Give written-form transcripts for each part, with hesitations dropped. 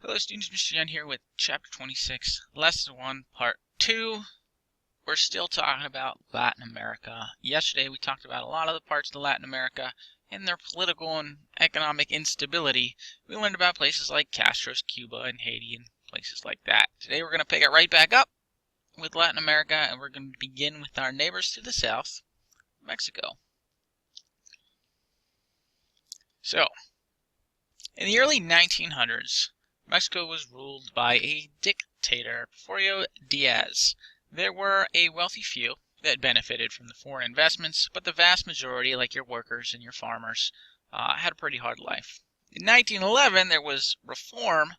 Hello students, Mr. Yen here with Chapter 26, Lesson 1, Part 2. We're still talking about Latin America. Yesterday we talked about a lot of the parts of Latin America and their political and economic instability. We learned about places like Castro's Cuba and Haiti and places like that. Today we're going to pick it right back up with Latin America, and we're going to begin with our neighbors to the south, Mexico. So, in the early 1900s, Mexico was ruled by a dictator, Porfirio Diaz. There were a wealthy few that benefited from the foreign investments, but the vast majority, like your workers and your farmers, had a pretty hard life. In 1911, there was reform,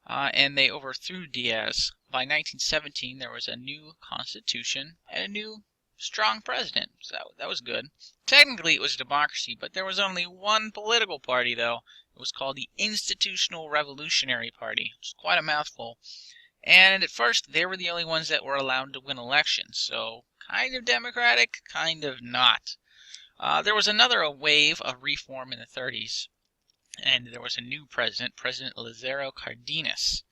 and they overthrew Diaz. By 1917, there was a new constitution and a new strong president, so that was good. Technically, it was a democracy, but there was only one political party, though. It was called the Institutional Revolutionary Party, which is quite a mouthful. And at first, they were the only ones that were allowed to win elections, so kind of democratic, kind of not. There was another wave of reform in the 30s, and there was a new president, President Lázaro Cárdenas,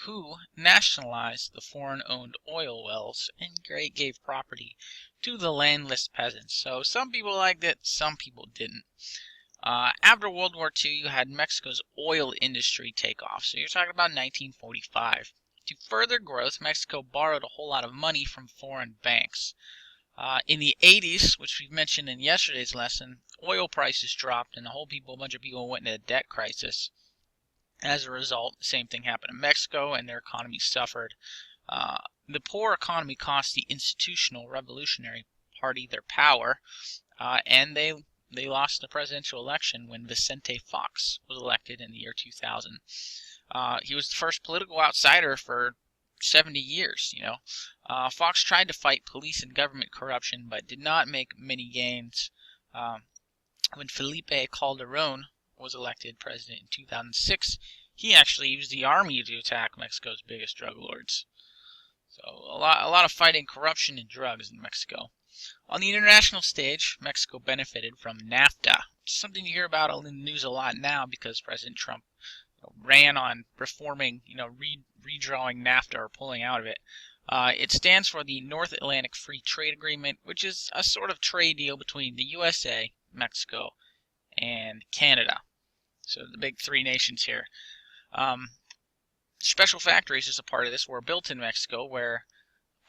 who nationalized the foreign-owned oil wells and gave property to the landless peasants. So some people liked it, some people didn't. After World War II, you had Mexico's oil industry take off. So you're talking about 1945. To further growth, Mexico borrowed a whole lot of money from foreign banks. In the 80s, which we mentioned in yesterday's lesson, oil prices dropped and a bunch of people went into a debt crisis. As a result, the same thing happened in Mexico, and their economy suffered. The poor economy cost the Institutional Revolutionary Party their power, and they lost the presidential election when Vicente Fox was elected in the year 2000. He was the first political outsider for 70 years, Fox tried to fight police and government corruption, but did not make many gains. When Felipe Calderón was elected president in 2006, he actually used the army to attack Mexico's biggest drug lords. So a lot of fighting corruption and drugs in Mexico. On the international stage, Mexico benefited from NAFTA, which is something you hear about in the news a lot now because President Trump ran on reforming, redrawing NAFTA or pulling out of it. It stands for the North Atlantic Free Trade Agreement, which is a sort of trade deal between the USA, Mexico, and Canada. So the big three nations here. Special factories as a part of this were built in Mexico where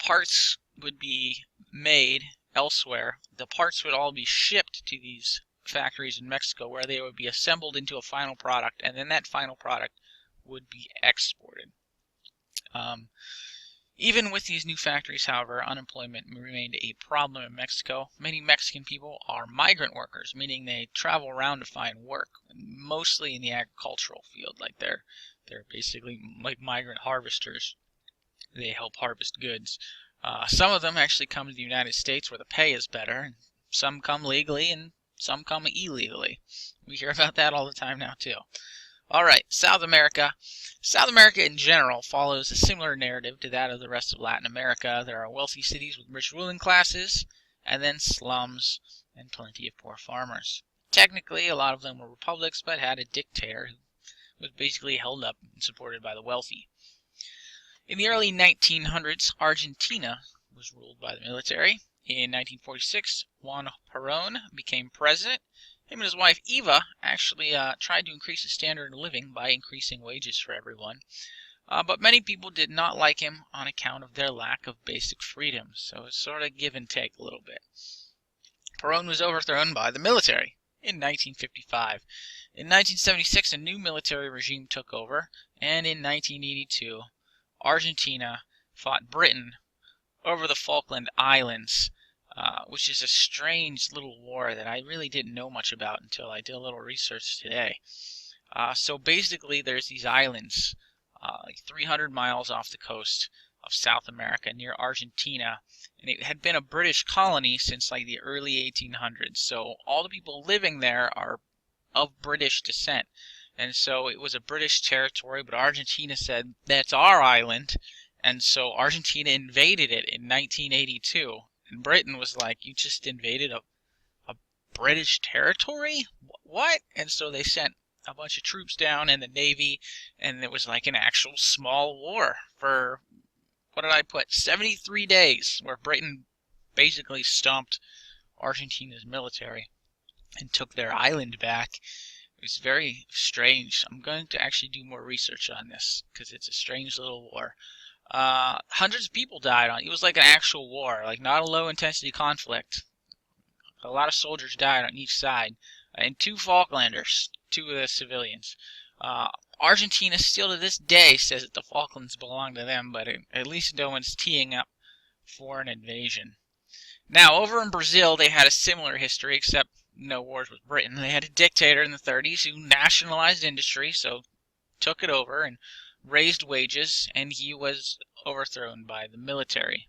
parts would be made elsewhere. The parts would all be shipped to these factories in Mexico where they would be assembled into a final product, and then that final product would be exported. Even with these new factories, however, unemployment remained a problem in Mexico. Many Mexican people are migrant workers, meaning they travel around to find work, mostly in the agricultural field. Like they're basically like migrant harvesters. They help harvest goods. Some of them actually come to the United States where the pay is better, and some come legally and some come illegally. We hear about that all the time now too. Alright, South America. South America in general follows a similar narrative to that of the rest of Latin America. There are wealthy cities with rich ruling classes, and then slums and plenty of poor farmers. Technically, a lot of them were republics, but had a dictator who was basically held up and supported by the wealthy. In the early 1900s, Argentina was ruled by the military. In 1946, Juan Perón became president. Him and his wife Eva actually tried to increase the standard of living by increasing wages for everyone. But many people did not like him on account of their lack of basic freedoms, so it's sort of give and take a little bit. Perón was overthrown by the military in 1955. In 1976, a new military regime took over, and in 1982, Argentina fought Britain over the Falkland Islands, which is a strange little war that I really didn't know much about until I did a little research today. So basically there's these islands like 300 miles off the coast of South America near Argentina, and it had been a British colony since like the early 1800s. So all the people living there are of British descent. And so it was a British territory, but Argentina said, that's our island. And so Argentina invaded it in 1982. And Britain was like, you just invaded a British territory? What? And so they sent a bunch of troops down in the Navy, and it was like an actual small war for, what did I put, 73 days, where Britain basically stomped Argentina's military and took their island back. It was very strange. I'm going to actually do more research on this because it's a strange little war. Hundreds of people died on it. It was like an actual war, like not a low-intensity conflict. A lot of soldiers died on each side, and 2 Falklanders, 2 of the civilians. Argentina still to this day says that the Falklands belong to them, but at least no one's teeing up for an invasion. Now, over in Brazil, they had a similar history, except no wars with Britain. They had a dictator in the 30s who nationalized industry, so took it over and raised wages, and he was overthrown by the military.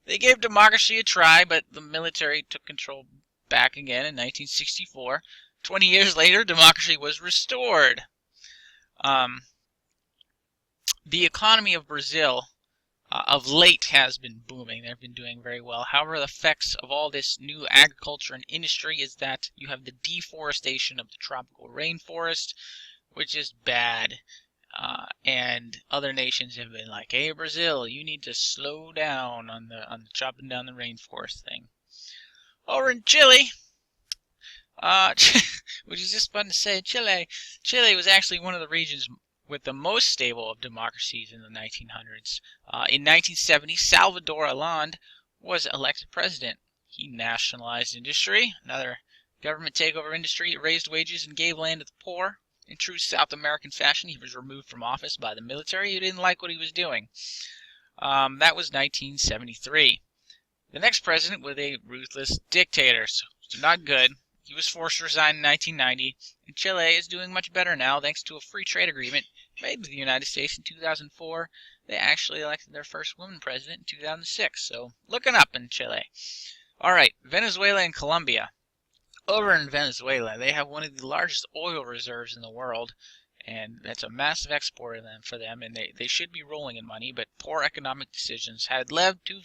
They gave democracy a try, but the military took control back again in 1964. 20 years later, democracy was restored. The economy of Brazil of late has been booming. They've been doing very well. However, the effects of all this new agriculture and industry is that you have the deforestation of the tropical rainforest, which is bad. And other nations have been like, hey, Brazil, you need to slow down on the chopping down the rainforest thing. Over in Chile, which is just fun to say, Chile was actually one of the regions with the most stable of democracies in the 1900s. In 1970, Salvador Allende was elected president. He nationalized industry, another government takeover industry. It raised wages and gave land to the poor. In true South American fashion, he was removed from office by the military who didn't like what he was doing. That was 1973. The next president was a ruthless dictator, so not good. He was forced to resign in 1990, and Chile is doing much better now thanks to a free trade agreement made with the United States in 2004. They actually elected their first woman president in 2006, so looking up in Chile. Alright, Venezuela and Colombia. Over in Venezuela, they have one of the largest oil reserves in the world, and that's a massive export for them, and they should be rolling in money, but poor economic decisions had led to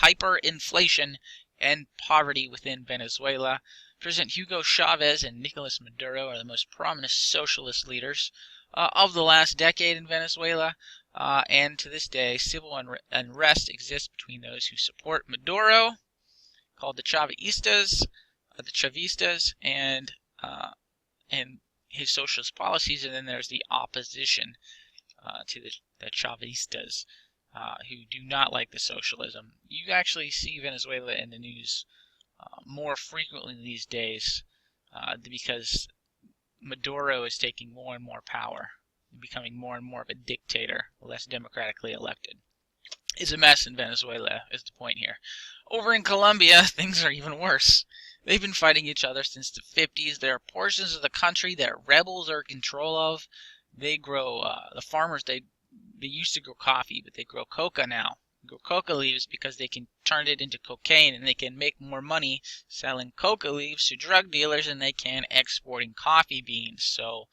hyperinflation and poverty within Venezuela. President Hugo Chavez and Nicolas Maduro are the most prominent socialist leaders of the last decade in Venezuela, and to this day, civil unrest exists between those who support Maduro, called the Chavistas, and his socialist policies, and then there's the opposition to the Chavistas, who do not like the socialism. You actually see Venezuela in the news more frequently these days because Maduro is taking more and more power, becoming more and more of a dictator, less democratically elected. It's a mess in Venezuela, is the point here. Over in Colombia, things are even worse. They've been fighting each other since the 50s. There are portions of the country that rebels are in control of. They grow, the farmers, they used to grow coffee, but they grow coca now. They grow coca leaves because they can turn it into cocaine, and they can make more money selling coca leaves to drug dealers than they can exporting coffee beans. So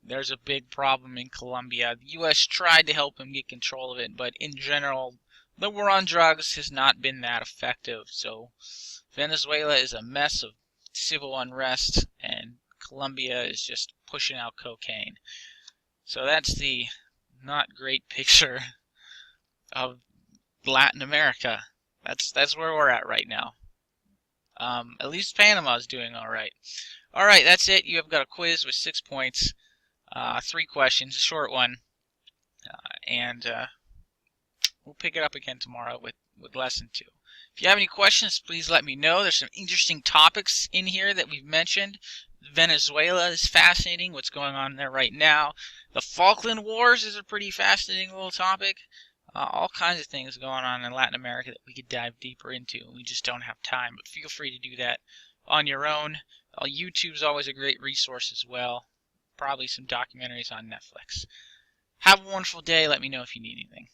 there's a big problem in Colombia. The U.S. tried to help them get control of it, but in general, the war on drugs has not been that effective. So Venezuela is a mess of civil unrest, and Colombia is just pushing out cocaine. So that's the not great picture of Latin America. That's where we're at right now. At least Panama's doing all right. All right, that's it. You have got a quiz with 6 points, 3 questions, a short one, and we'll pick it up again tomorrow with lesson 2. If you have any questions, please let me know. There's some interesting topics in here that we've mentioned. Venezuela is fascinating, what's going on there right now. The Falkland Wars is a pretty fascinating little topic. All kinds of things going on in Latin America that we could dive deeper into, and we just don't have time. But feel free to do that on your own. YouTube's always a great resource as well. Probably some documentaries on Netflix. Have a wonderful day. Let me know if you need anything.